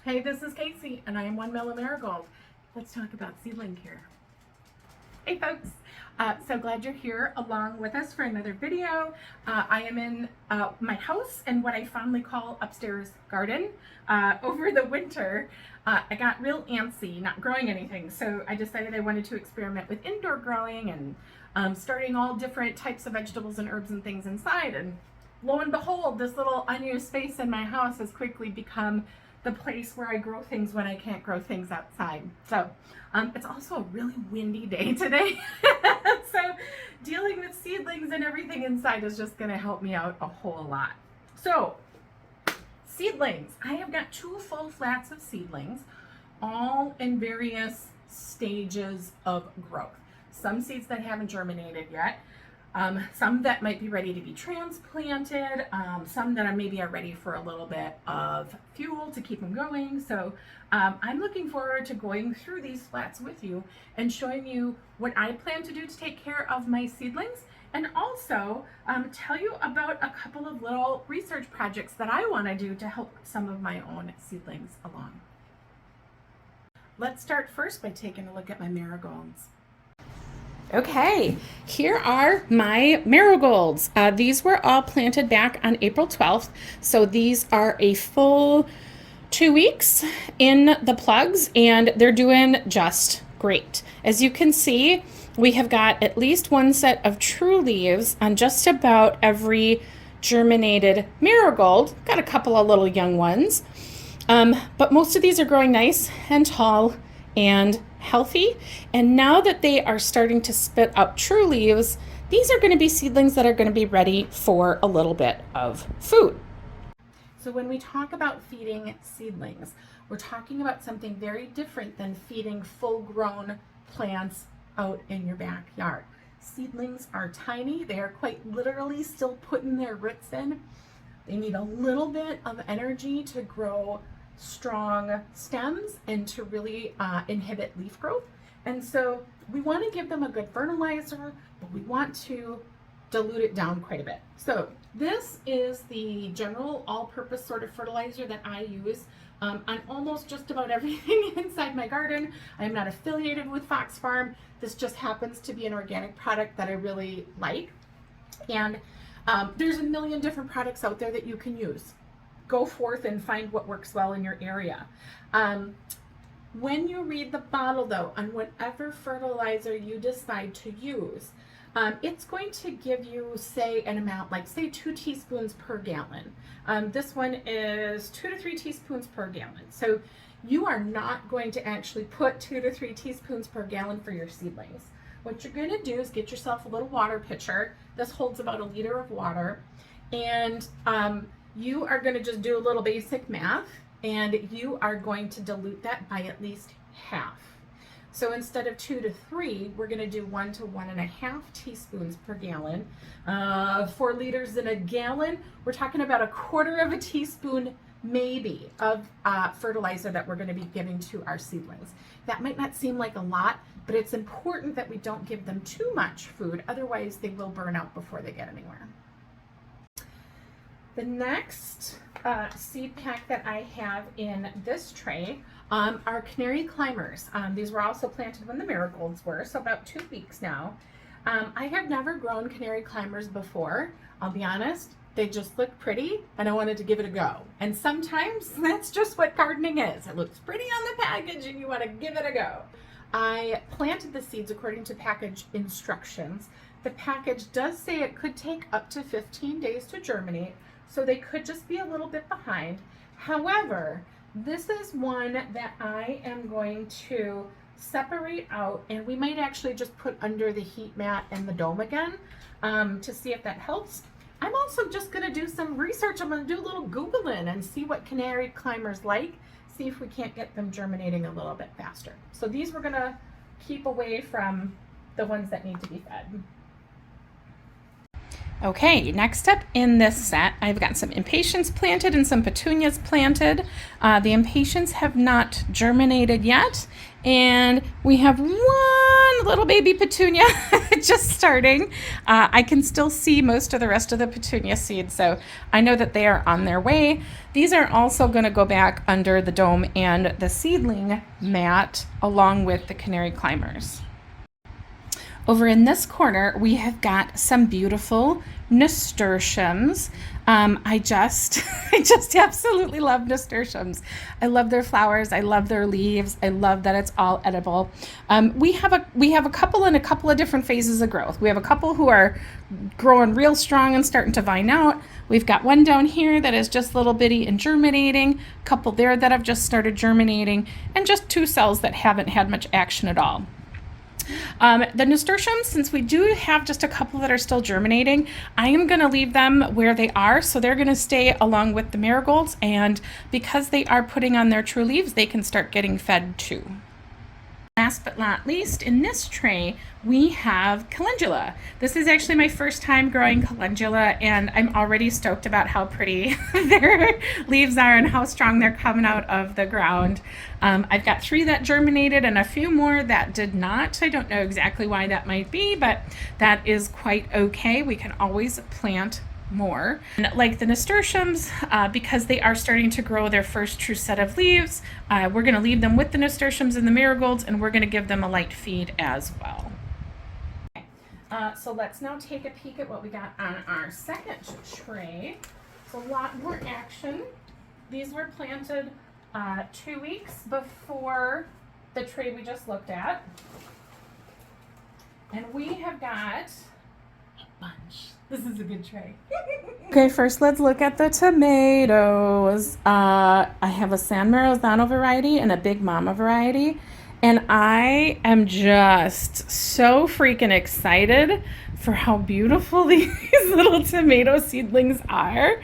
Hey, this is Casey, and I am One Mellow Marigold. Let's talk about seedling care. Hey folks, so glad you're here along with us for another video. I am in my house and what I fondly call upstairs garden. Over the winter, I got real antsy not growing anything, so I decided I wanted to experiment with indoor growing and starting all different types of vegetables and herbs and things inside. And lo and behold, this little unused space in my house has quickly become the place where I grow things when I can't grow things outside. So it's also a really windy day today. So dealing with seedlings and everything inside is just gonna help me out a whole lot. So seedlings, I have got 2 full flats of seedlings, all in various stages of growth. Some seeds that haven't germinated yet, some that might be ready to be transplanted, some that maybe are ready for a little bit of fuel to keep them going. So I'm looking forward to going through these flats with you and showing you what I plan to do to take care of my seedlings, and also tell you about a couple of little research projects that I want to do to help some of my own seedlings along. Let's start first by taking a look at my marigolds. Okay, here are my marigolds. These were all planted back on April 12th. So these are a full 2 weeks in the plugs and they're doing just great. As you can see, we have got at least 1 set of true leaves on just about every germinated marigold. Got a couple of little young ones, but most of these are growing nice and tall and healthy. And now that they are starting to spit out true leaves, these are going to be seedlings that are going to be ready for a little bit of food. So when we talk about feeding seedlings, we're talking about something very different than feeding full-grown plants out in your backyard. Seedlings are tiny. They are quite literally still putting their roots in. They need a little bit of energy to grow strong stems and to really inhibit leaf growth. And so we want to give them a good fertilizer, but we want to dilute it down quite a bit. So this is the general all-purpose sort of fertilizer that I use on almost just about everything inside my garden. I am not affiliated with Fox Farm. This just happens to be an organic product that I really like. And there's a million different products out there that you can use. Go forth and find what works well in your area. When you read the bottle though, on whatever fertilizer you decide to use, it's going to give you, say, an amount, like say 2 teaspoons per gallon. This one is 2 to 3 teaspoons per gallon. So you are not going to actually put 2 to 3 teaspoons per gallon for your seedlings. What you're going to do is get yourself a little water pitcher. This holds about 1 liter of water, and you are going to just do a little basic math, and you are going to dilute that by at least half. So instead of 2 to 3, we're going to do 1 to 1.5 teaspoons per gallon. 4 liters in a gallon, we're talking about 1/4 of a teaspoon maybe of fertilizer that we're going to be giving to our seedlings. That might not seem like a lot, but it's important that we don't give them too much food, otherwise they will burn out before they get anywhere. The next seed pack that I have in this tray are canary climbers. These were also planted when the marigolds were, so about 2 weeks now. I have never grown canary climbers before. I'll be honest, they just look pretty and I wanted to give it a go. And sometimes that's just what gardening is. It looks pretty on the package and you want to give it a go. I planted the seeds according to package instructions. The package does say it could take up to 15 days to germinate, so they could just be a little bit behind. However, this is one that I am going to separate out, and we might actually just put under the heat mat and the dome again to see if that helps. I'm also just gonna do some research. I'm gonna do a little Googling and see what canary climbers like, see if we can't get them germinating a little bit faster. So these we're gonna keep away from the ones that need to be fed. Okay, next up in this set, I've got some impatiens planted and some petunias planted. The impatiens have not germinated yet, and we have one little baby petunia just starting. I can still see most of the rest of the petunia seeds, so I know that they are on their way. These are also going to go back under the dome and the seedling mat along with the canary climbers. Over in this corner, we have got some beautiful nasturtiums. I just absolutely love nasturtiums. I love their flowers. I love their leaves. I love that it's all edible. We have a couple in a couple of different phases of growth. We have a couple who are growing real strong and starting to vine out. We've got one down here that is just little bitty and germinating, a couple there that have just started germinating, and just 2 cells that haven't had much action at all. The nasturtiums, since we do have just a couple that are still germinating, I am going to leave them where they are, so they're going to stay along with the marigolds, and because they are putting on their true leaves, they can start getting fed too. Last but not least, in this tray, we have calendula. This is actually my first time growing calendula, and I'm already stoked about how pretty their leaves are and how strong they're coming out of the ground. I've got 3 that germinated and a few more that did not. I don't know exactly why that might be, but that is quite okay. We can always plant more. And like the nasturtiums, because they are starting to grow their first true set of leaves, we're going to leave them with the nasturtiums and the marigolds, and we're going to give them a light feed as well. Okay. So let's now take a peek at what we got on our second tray. It's a lot more action. These were planted 2 weeks before the tray we just looked at, and we have got a bunch. This is a good tray. Okay, first let's look at the tomatoes. I have a San Marzano variety and a Big Mama variety, and I am just so freaking excited for how beautiful these little tomato seedlings are.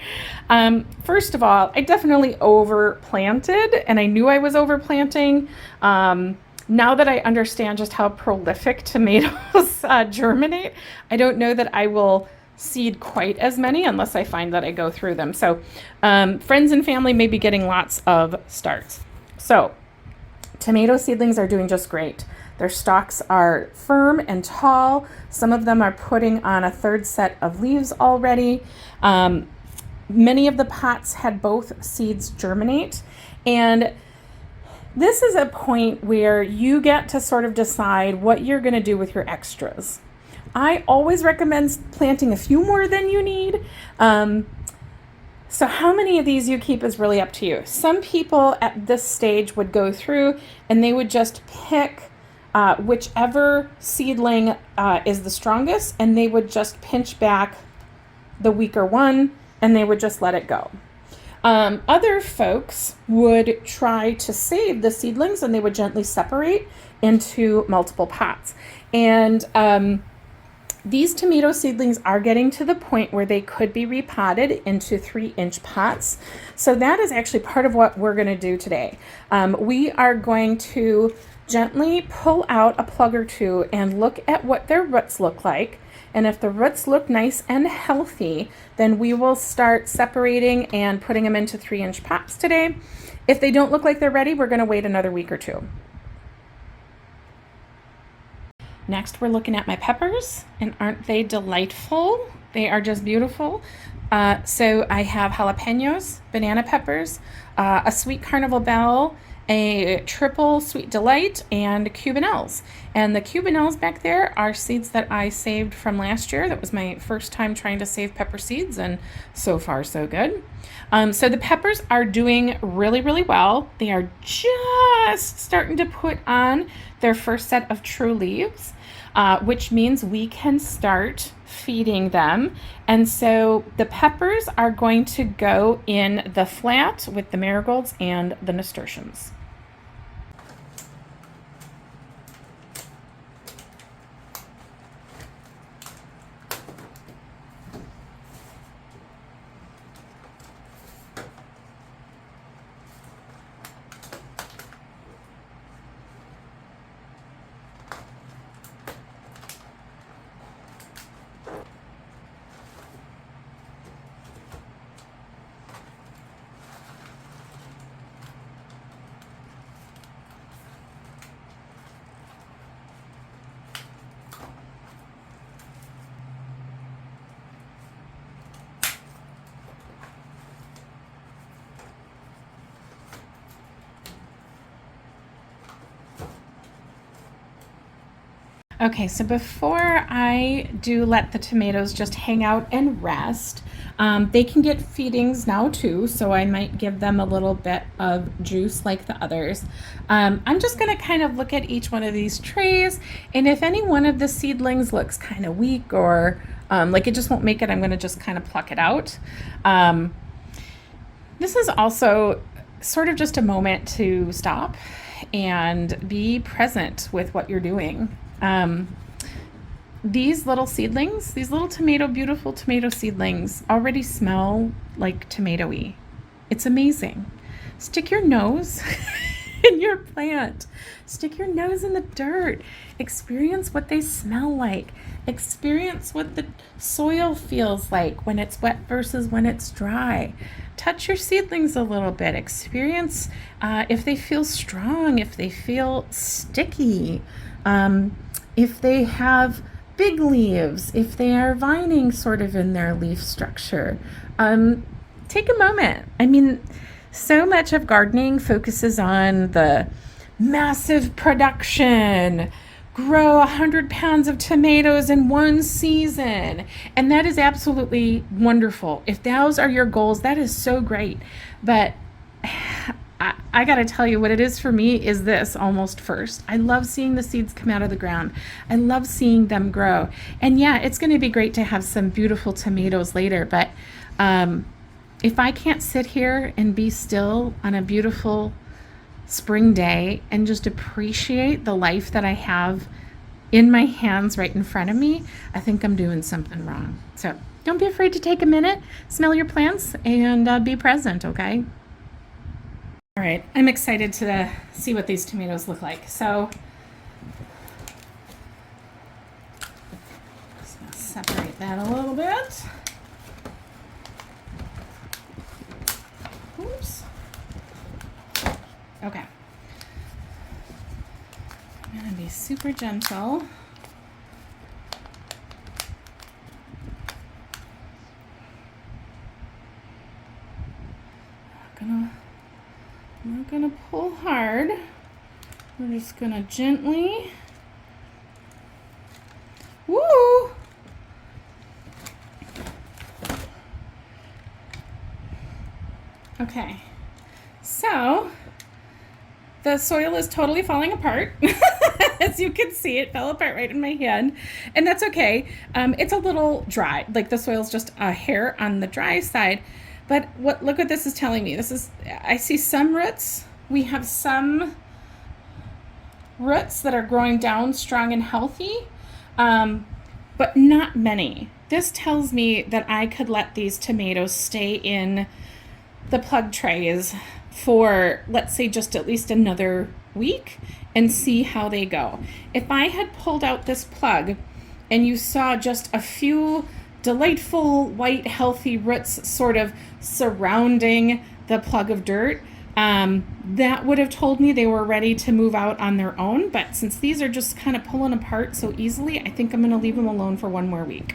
First of all, I definitely overplanted, and I knew I was overplanting. Now that I understand just how prolific tomatoes germinate, I don't know that I will seed quite as many unless I find that I go through them. So friends and family may be getting lots of starts. So tomato seedlings are doing just great. Their stalks are firm and tall. Some of them are putting on a 3rd set of leaves already. Many of the pots had both seeds germinate, and this is a point where you get to sort of decide what you're going to do with your extras. I always recommend planting a few more than you need. So how many of these you keep is really up to you. Some people at this stage would go through and they would just pick whichever seedling is the strongest, and they would just pinch back the weaker one and they would just let it go. Other folks would try to save the seedlings, and they would gently separate into multiple pots. And these tomato seedlings are getting to the point where they could be repotted into 3-inch pots. So that is actually part of what we're going to do today. We are going to gently pull out a plug or 2 and look at what their roots look like. And if the roots look nice and healthy, then we will start separating and putting them into 3-inch pots today. If they don't look like they're ready, we're going to wait another week or 2. Next, we're looking at my peppers, and aren't they delightful? They are just beautiful. So I have jalapenos, banana peppers, a sweet carnival bell, a triple sweet delight, and Cubanelles. And the Cubanelles back there are seeds that I saved from last year. That was my first time trying to save pepper seeds, and so far so good. So the peppers are doing really, really well. They are just starting to put on their first set of true leaves, which means we can start feeding them. And so the peppers are going to go in the flat with the marigolds and the nasturtiums. Okay, so before I do let the tomatoes just hang out and rest, they can get feedings now too, so I might give them a little bit of juice like the others. I'm just gonna kind of look at each one of these trays, and if any one of the seedlings looks kind of weak or like it just won't make it, I'm gonna just kind of pluck it out. This is also sort of just a moment to stop and be present with what you're doing. These little seedlings, these little beautiful tomato seedlings already smell like tomatoey. It's amazing. Stick your nose in your plant. Stick your nose in the dirt. Experience what they smell like. Experience what the soil feels like when it's wet versus when it's dry. Touch your seedlings a little bit. Experience if they feel strong, if they feel sticky, if they have big leaves, if they are vining sort of in their leaf structure. Take a moment. I mean, so much of gardening focuses on the massive production, grow 100 pounds of tomatoes in one season. And that is absolutely wonderful. If those are your goals, that is so great. But I got to tell you, what it is for me is this almost first. I love seeing the seeds come out of the ground. I love seeing them grow. And yeah, it's going to be great to have some beautiful tomatoes later. But if I can't sit here and be still on a beautiful spring day and just appreciate the life that I have in my hands right in front of me, I think I'm doing something wrong. So don't be afraid to take a minute, smell your plants, and be present, okay? All right, I'm excited to see what these tomatoes look like. So just gonna separate that a little bit. Oops. Okay. I'm gonna be super gentle. I'm not gonna pull hard. We're just gonna gently. Woo! Okay, so the soil is totally falling apart. As you can see, it fell apart right in my hand, and that's okay. It's a little dry, like the soil's just a hair on the dry side. But look what this is telling me. I see some roots. We have some roots that are growing down strong and healthy, but not many. This tells me that I could let these tomatoes stay in the plug trays for, let's say, just at least another week and see how they go. If I had pulled out this plug and you saw just a few delightful white healthy roots sort of surrounding the plug of dirt, that would have told me they were ready to move out on their own. But since these are just kind of pulling apart so easily, I think I'm going to leave them alone for one more week.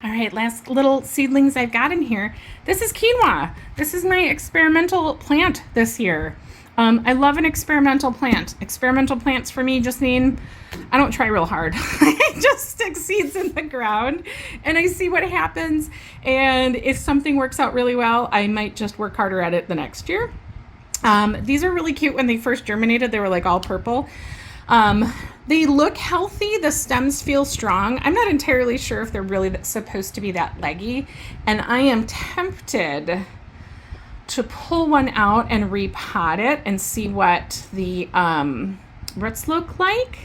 All right, last little seedlings I've got in here. This is quinoa. This is my experimental plant this year. I love an experimental plant. Experimental plants for me just mean I don't try real hard. I just stick seeds in the ground and I see what happens. And if something works out really well, I might just work harder at it the next year. These are really cute. When they first germinated, they were like all purple. They look healthy. The stems feel strong. I'm not entirely sure if they're really supposed to be that leggy. And I am tempted to pull one out and repot it and see what the roots look like.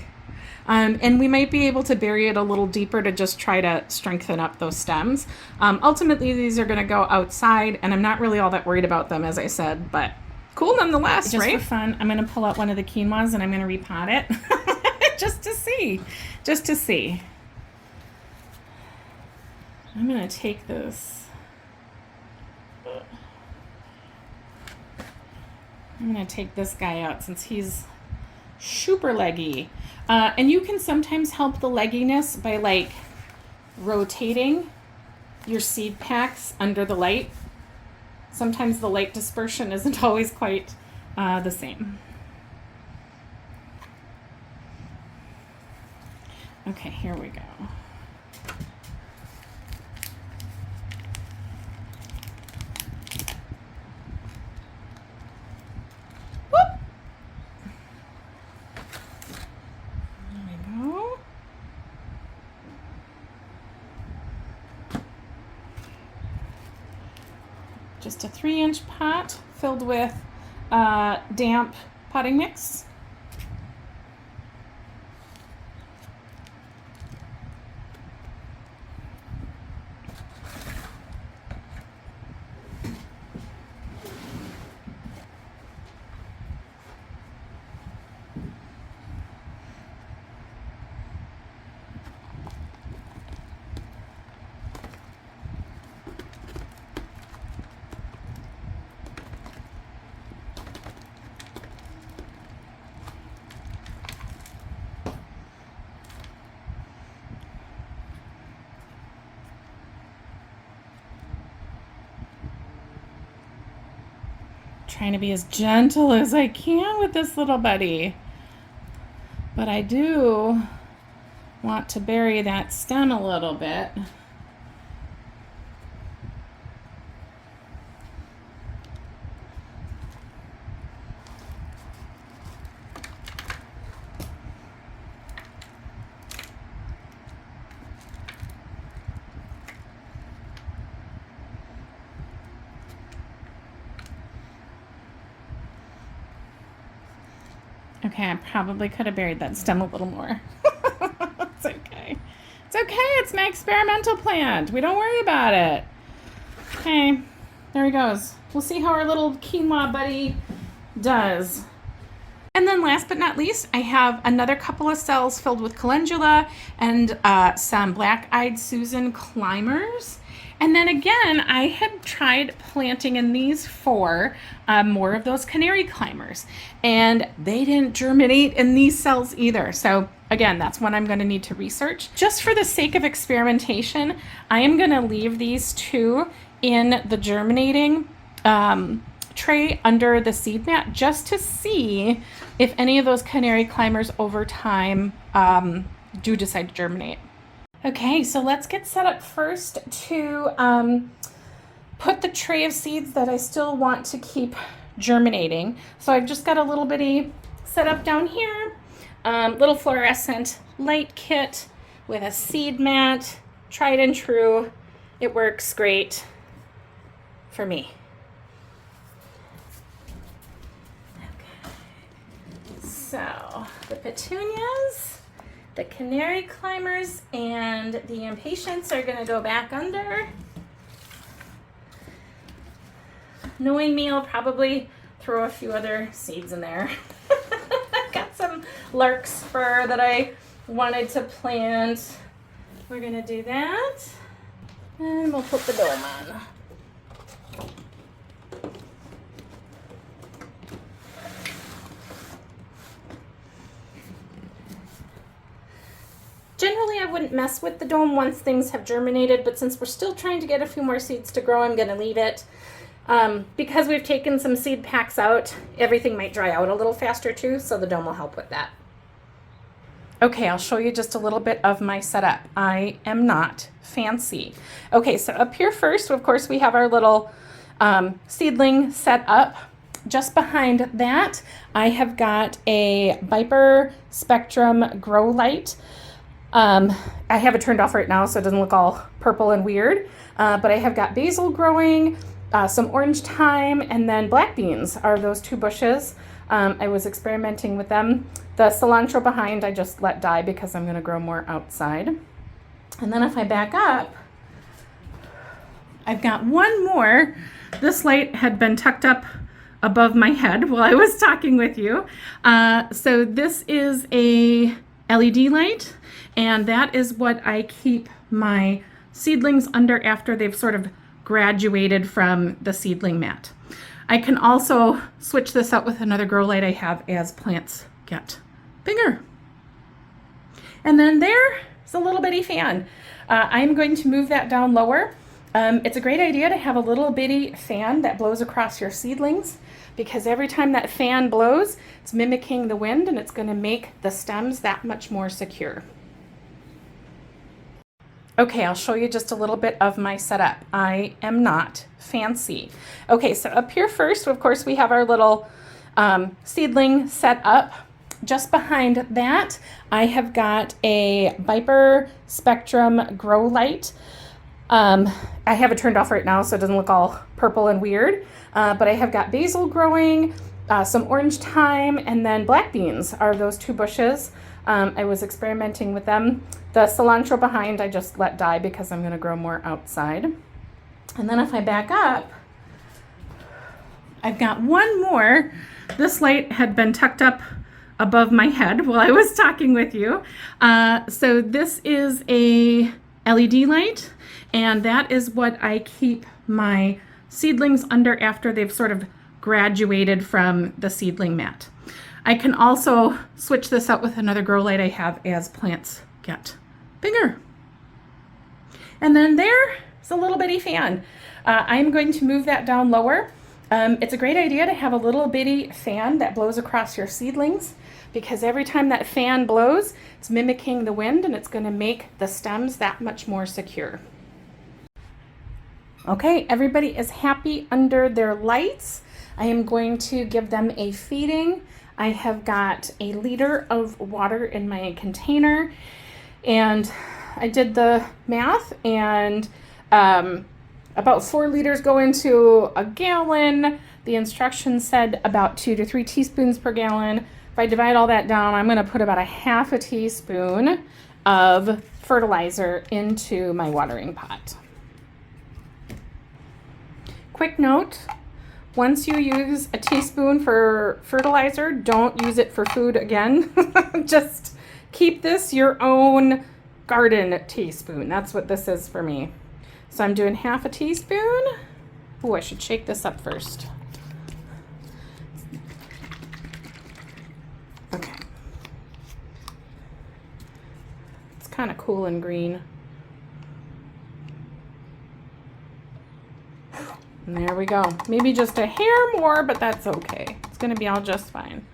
And we might be able to bury it a little deeper to just try to strengthen up those stems. Ultimately, these are going to go outside, and I'm not really all that worried about them, as I said, but cool nonetheless, just right? For fun, I'm going to pull out one of the quinoas and I'm going to repot it just to see. I'm going to take this. I'm going to take this guy out since he's super leggy. And you can sometimes help the legginess by like rotating your seed packs under the light. Sometimes the light dispersion isn't always quite the same. Okay, here we go. Whoop! There we go. Just a 3-inch pot filled with damp potting mix. Trying to be as gentle as I can with this little buddy. But I do want to bury that stem a little bit. Okay, I probably could have buried that stem a little more. It's okay. It's okay. It's my experimental plant. We don't worry about it. Okay, there he goes. We'll see how our little quinoa buddy does. And then last but not least, I have another couple of cells filled with calendula and some black-eyed Susan climbers. And then again, I had tried planting in these 4 more of those canary climbers, and they didn't germinate in these cells either. So again, that's one I'm going to need to research. Just for the sake of experimentation, I am going to leave these 2 in the germinating tray under the seed mat just to see if any of those canary climbers over time do decide to germinate. Okay, so let's get set up first to put the tray of seeds that I still want to keep germinating. So I've just got a little bitty set up down here, little fluorescent light kit with a seed mat, tried and true. It works great for me. Okay. So the petunias, the canary climbers, and the impatiens are gonna go back under. Knowing me, I'll probably throw a few other seeds in there. I've got some larkspur that I wanted to plant. We're gonna do that. And we'll put the dome on. Generally, I wouldn't mess with the dome once things have germinated, but since we're still trying to get a few more seeds to grow, I'm going to leave it. Because we've taken some seed packs out, everything might dry out a little faster too, so the dome will help with that. Okay, I'll show you just a little bit of my setup. I am not fancy. Okay, so up here first, of course, we have our little seedling set up. Just behind that, I have got a Viper Spectrum grow light. I have it turned off right now so it doesn't look all purple and weird, but I have got basil growing, some orange thyme, and then black beans are those 2 bushes. I was experimenting with them. The cilantro behind I just let die because I'm going to grow more outside. And then if I back up, I've got one more. This light had been tucked up above my head while I was talking with you. So this is a LED light, and that is what I keep my seedlings under after they've sort of graduated from the seedling mat. I can also switch this out with another grow light I have as plants get bigger. And then there's a little bitty fan. I'm going to move that down lower. It's a great idea to have a little bitty fan that blows across your seedlings, because every time that fan blows, it's mimicking the wind and it's going to make the stems that much more secure. Okay, I'll show you just a little bit of my setup. I am not fancy. Okay, so up here first, of course, we have our little seedling set up. Just behind that, I have got a Viper Spectrum grow light. I have it turned off right now so it doesn't look all purple and weird, but I have got basil growing, some orange thyme, and then black beans are those two bushes. I was experimenting with them. The cilantro behind I just let die because I'm going to grow more outside. And then if I back up, I've got one more. This light had been tucked up above my head while I was talking with you. So this is a LED light, and that is what I keep my seedlings under after they've sort of graduated from the seedling mat. I can also switch this out with another grow light I have as plants get bigger. And then there's a little bitty fan. I'm going to move that down lower. It's a great idea to have a little bitty fan that blows across your seedlings, because every time that fan blows, it's mimicking the wind and it's going to make the stems that much more secure. Okay, everybody is happy under their lights. I am going to give them a feeding. I have got a liter of water in my container, and I did the math, and about 4 liters go into a gallon. The instructions said about 2 to 3 teaspoons per gallon. If I divide all that down, I'm going to put about a half a teaspoon of fertilizer into my watering pot. Quick note, once you use a teaspoon for fertilizer, don't use it for food again. Just keep this your own garden teaspoon. That's what this is for me. So I'm doing half a teaspoon. Oh, I should shake this up first. Okay. It's kind of cool and green. And there we go. Maybe just a hair more, but that's okay. It's going to be all just fine.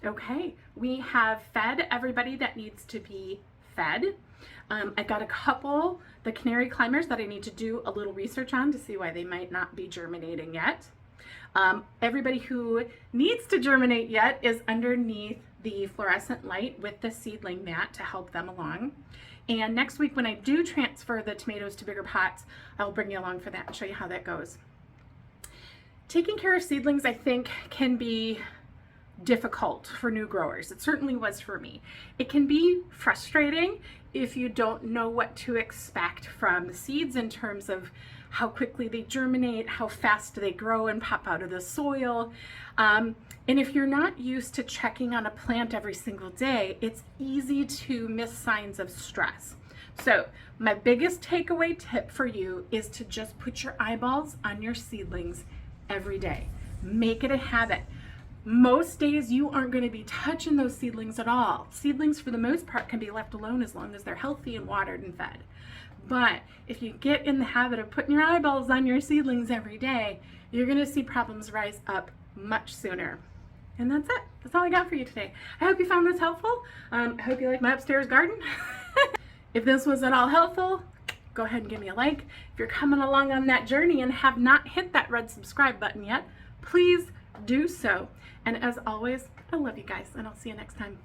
Okay, we have fed everybody that needs to be fed. I've got a couple, the canary climbers, that I need to do a little research on to see why they might not be germinating yet. Everybody who needs to germinate yet is underneath the fluorescent light with the seedling mat to help them along. And next week when I do transfer the tomatoes to bigger pots, I'll bring you along for that and show you how that goes. Taking care of seedlings, I think, can be difficult for new growers. It certainly was for me. It can be frustrating if you don't know what to expect from the seeds in terms of how quickly they germinate, how fast they grow and pop out of the soil. And if you're not used to checking on a plant every single day, it's easy to miss signs of stress. So my biggest takeaway tip for you is to just put your eyeballs on your seedlings every day. Make it a habit. Most days you aren't going to be touching those seedlings at all. Seedlings for the most part can be left alone as long as they're healthy and watered and fed. But if you get in the habit of putting your eyeballs on your seedlings every day, you're going to see problems rise up much sooner. And that's it. That's all I got for you today. I hope you found this helpful. I hope you like my upstairs garden. If this was at all helpful, go ahead and give me a like. If you're coming along on that journey and have not hit that red subscribe button yet, please do so. And as always, I love you guys, and I'll see you next time.